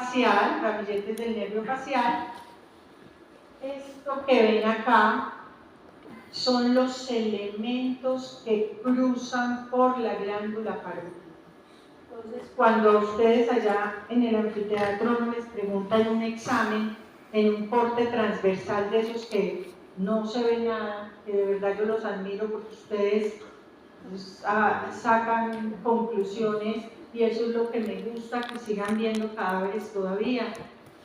facial, ramilletes del nervio facial. Esto que ven acá son los elementos que cruzan por la glándula parótida. Entonces, cuando a ustedes allá en el anfiteatro les preguntan un examen en un corte transversal de esos que no se ve nada, que de verdad yo los admiro porque ustedes sacan conclusiones y eso es lo que me gusta, que sigan viendo cadáveres todavía.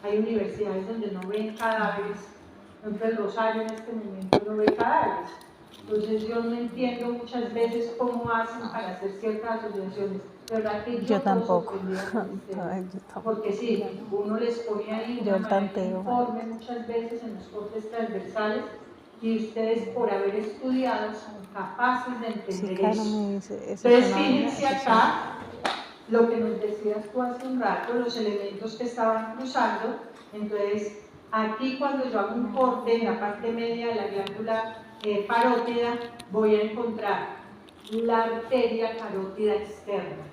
Hay universidades donde no ven cadáveres, entonces el Rosario en este momento no ve cadáveres. Entonces yo no entiendo muchas veces cómo hacen para hacer ciertas asociaciones. De verdad que yo tampoco. Porque sí, uno les pone ahí una manera informe muchas veces en los cortes transversales y ustedes por haber estudiado son capaces de entender eso. Entonces fíjense acá lo que nos decías tú hace un rato, los elementos que estaban cruzando. Entonces aquí cuando yo hago un corte en la parte media de la glándula parótida voy a encontrar la arteria carótida externa.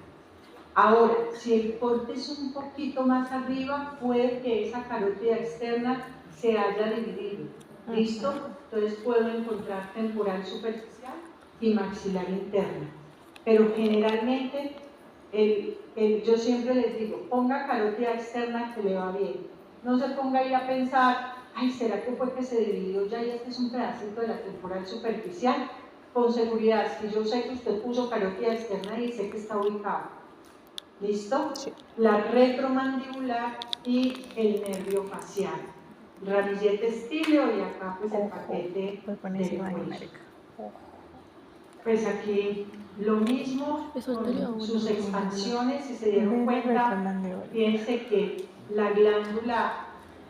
Ahora, si el corte es un poquito más arriba, puede que esa carótida externa se haya dividido. ¿Listo? Entonces puedo encontrar temporal superficial y maxilar interna. Pero generalmente, yo siempre les digo, ponga carótida externa que le va bien. No se ponga ahí a pensar, ay, ¿será que fue que se dividió ya y este es un pedacito de la temporal superficial? Con seguridad, si yo sé que usted puso carótida externa y sé que está ubicado. ¿Listo? Sí. La retromandibular y el nervio facial. Ramillete estíleo y acá pues el paquete del cuello. Pues aquí lo mismo con sus expansiones, si se dieron cuenta, fíjense que la glándula,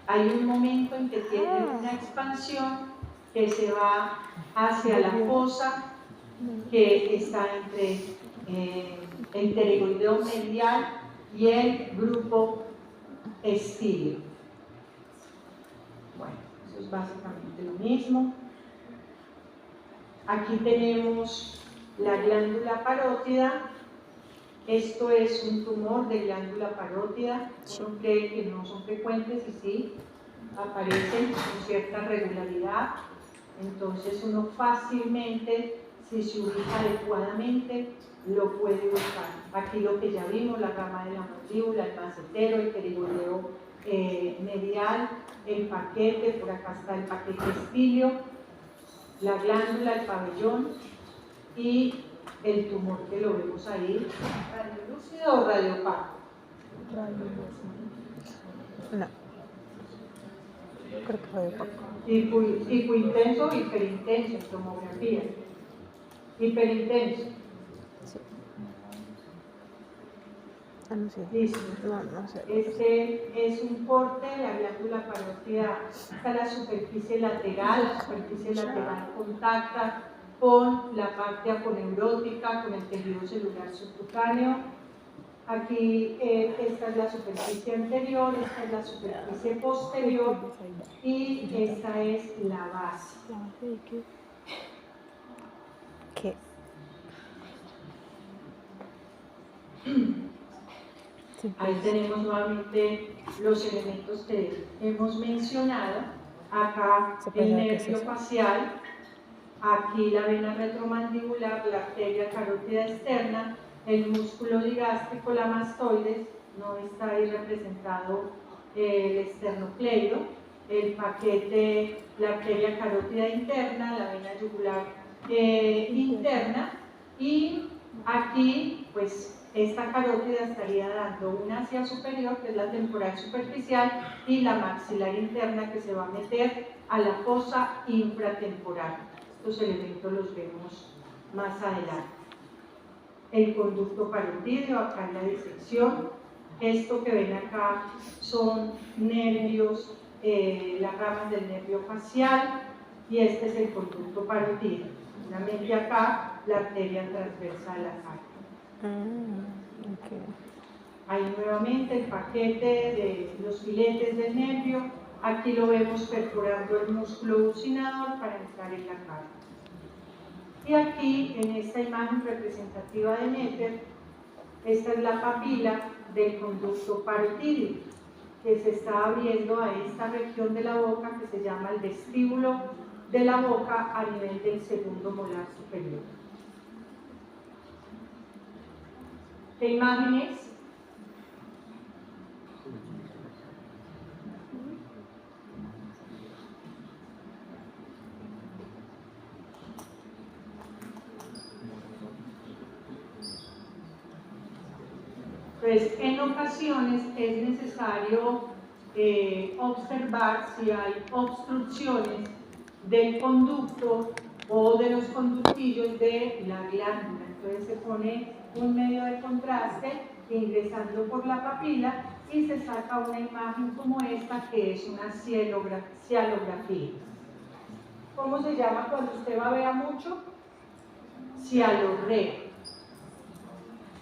hay un momento en que tiene una expansión que se va hacia la fosa que está entre el pterygoideo medial y el grupo estíleo. Bueno, eso es básicamente lo mismo. Aquí tenemos la glándula parótida. Esto es un tumor de glándula parótida. Uno cree que no son frecuentes y sí, aparecen con cierta regularidad. Entonces uno fácilmente, si se ubica adecuadamente, lo puede buscar. Aquí lo que ya vimos, la rama de la mandíbula, el macetero, el pterygoideo medial, el paquete, por acá está el paquete estíleo, la glándula, el pabellón y el tumor que lo vemos ahí, radiolúcido o radiopaco. No. Creo que radiopaco. Hipointenso o hiperintenso en tomografía. Hiperintenso. Sí. Listo. No sé. Este es un corte de la glándula parótida. Está la superficie lateral contacta con la parte aponeurótica, con el tejido celular subcutáneo. Aquí esta es la superficie anterior, esta es la superficie posterior y esta es la base. ¿La base de qué? ¿Qué? Ahí tenemos nuevamente los elementos que hemos mencionado. Acá el nervio facial, aquí la vena retromandibular, la arteria carótida externa, el músculo digástrico, la mastoides, no está ahí representado el esternocleido, el paquete, la arteria carótida interna, la vena yugular interna, y aquí pues esta carótida estaría dando una hacia superior, que es la temporal superficial, y la maxilar interna que se va a meter a la fosa infratemporal. Estos elementos los vemos más adelante. El conducto parotídeo, acá en la disección. Esto que ven acá son nervios, las ramas del nervio facial, y este es el conducto parotídeo. Finalmente acá, la arteria transversal acá. Okay. Ahí nuevamente el paquete de los filetes del nervio. Aquí lo vemos perforando el músculo bucinador para entrar en la cara. Y aquí, en esta imagen representativa de Netter, esta es la papila del conducto parotídeo. que se está abriendo a esta región de la boca que se llama el vestíbulo de la boca a nivel del segundo molar superior. ¿Qué imágenes? Pues en ocasiones es necesario observar si hay obstrucciones del conducto o de los conductillos de la glándula. Entonces se pone un medio de contraste ingresando por la papila y se saca una imagen como esta que es una cialografía. ¿Cómo se llama cuando usted babea mucho? Cialorrea.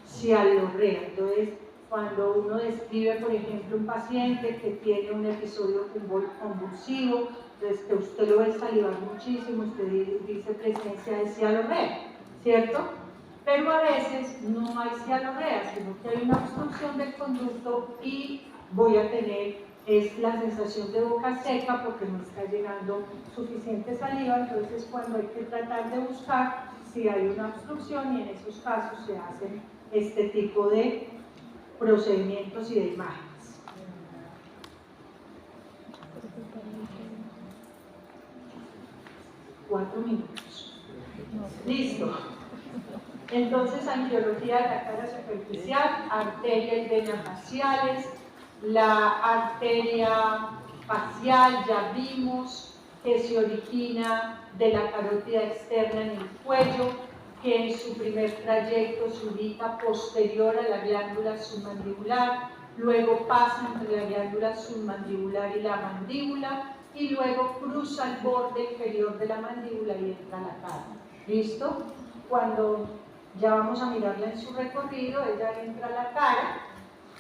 Cialorrea. Entonces, cuando uno describe, por ejemplo, un paciente que tiene un episodio convulsivo, entonces que usted lo ve salivar muchísimo, usted dice presencia de cialorrea, ¿cierto? Pero a veces no hay cialorrea, sino que hay una obstrucción del conducto y voy a tener la sensación de boca seca porque no está llegando suficiente saliva. Entonces, cuando hay que tratar de buscar si hay una obstrucción, y en esos casos se hacen este tipo de procedimientos y de imágenes. Cuatro minutos. Listo. Entonces, angiología de la cara superficial, arteria y vena faciales. La arteria facial ya vimos que se origina de la carótida externa en el cuello, que en su primer trayecto se ubica posterior a la glándula submandibular, luego pasa entre la glándula submandibular y la mandíbula, y luego cruza el borde inferior de la mandíbula y entra a la cara. ¿Listo? Cuando ya vamos a mirarla en su recorrido, ella entra a la cara,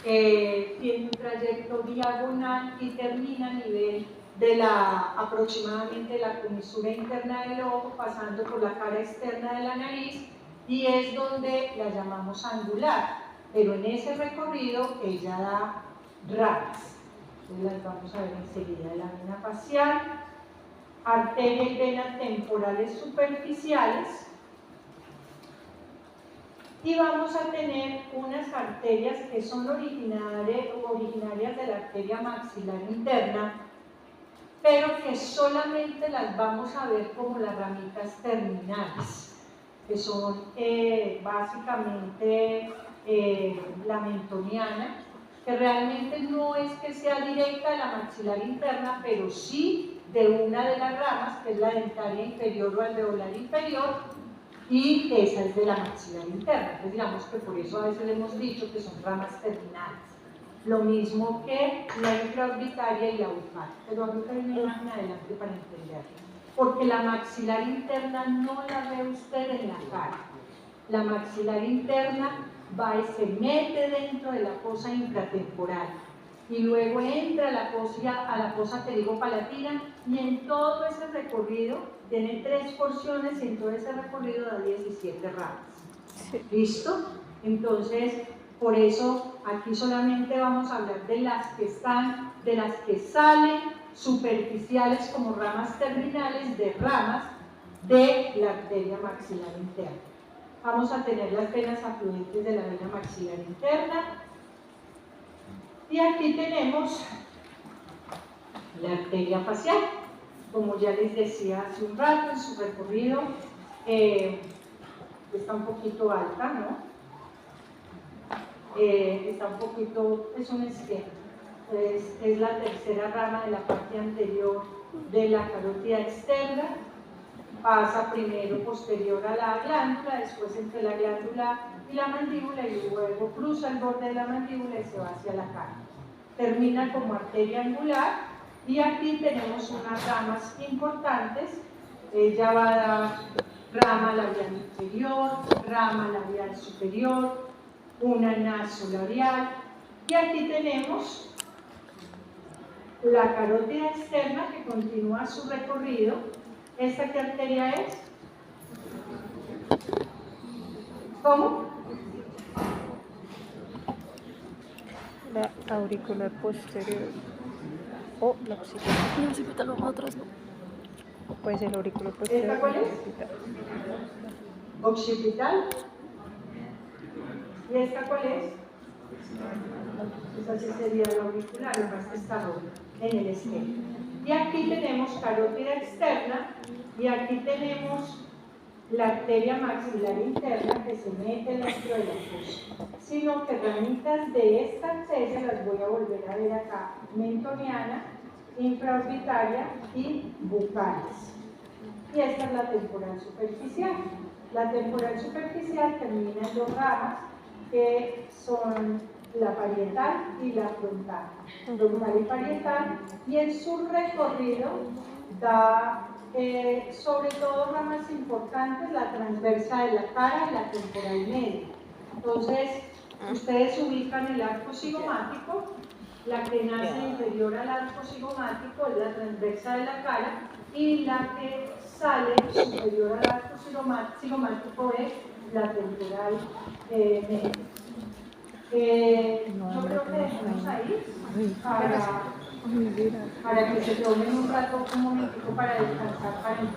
tiene un trayecto diagonal y termina a nivel de aproximadamente la comisura interna del ojo, pasando por la cara externa de la nariz, y es donde la llamamos angular, pero en ese recorrido ella da ramas. Entonces las vamos a ver enseguida. La vena facial, arteria y vena temporales superficiales, y vamos a tener unas arterias que son originarias de la arteria maxilar interna, pero que solamente las vamos a ver como las ramitas terminales, que son básicamente la mentoniana, que realmente no es que sea directa de la maxilar interna, pero sí de una de las ramas, que es la dentaria inferior o alveolar inferior, y esa es de la maxilar interna. Entonces digamos que por eso a veces le hemos dicho que son ramas terminales. Lo mismo que la intraorbitaria y la olfaria. Pero ahorita hay una imagen adelante para entenderlo. Porque la maxilar interna no la ve usted en la cara. La maxilar interna va y se mete dentro de la fosa infratemporal. Y luego entra a la fosa pterigopalatina, y en todo ese recorrido tiene 3 porciones, y en todo ese recorrido da 17 ramas. ¿Listo? Entonces, por eso aquí solamente vamos a hablar de las que salen superficiales como ramas terminales de ramas de la arteria maxilar interna. Vamos a tener las venas afluentes de la vena maxilar interna, y aquí tenemos la arteria facial. Como ya les decía hace un rato, en su recorrido está un poquito alta, ¿no? Está un poquito, es un esquema. Es la tercera rama de la parte anterior de la carótida externa. Pasa primero posterior a la glándula, después entre la glándula y la mandíbula, y luego cruza el borde de la mandíbula y se va hacia la cara. Termina como arteria angular, y aquí tenemos unas ramas importantes. Ella va a dar rama labial inferior, rama labial superior, una nasolabial, y aquí tenemos la carótida externa que continúa su recorrido. ¿Esta qué arteria es? ¿Cómo? la auricular posterior o la occipital. No, occipital vamos atrás, ¿no? Puede ser el auricular posterior. ¿Esta cuál es? Occipital. Occipital. ¿Y esta cuál es? Esa sí sería la auricular, lo más que está en el esquema. Y aquí tenemos carótida externa y aquí tenemos la arteria maxilar interna que se mete dentro de la fosa. Sino que ramitas de esta arteria las voy a volver a ver acá: mentoniana, infraorbitaria y bucales. Y esta es la temporal superficial. La temporal superficial termina en dos ramas que son la parietal y la frontal, frontal y parietal, y en su recorrido da sobre todo ramas importantes, la transversa de la cara y la temporal media. Entonces, ustedes ubican el arco cigomático, la que nace inferior al arco cigomático es la transversa de la cara, y la que sale superior al arco cigomático es la temporal media. Yo creo que dejamos ahí para que se tomen un rato, un momentico para descansar, para entrar.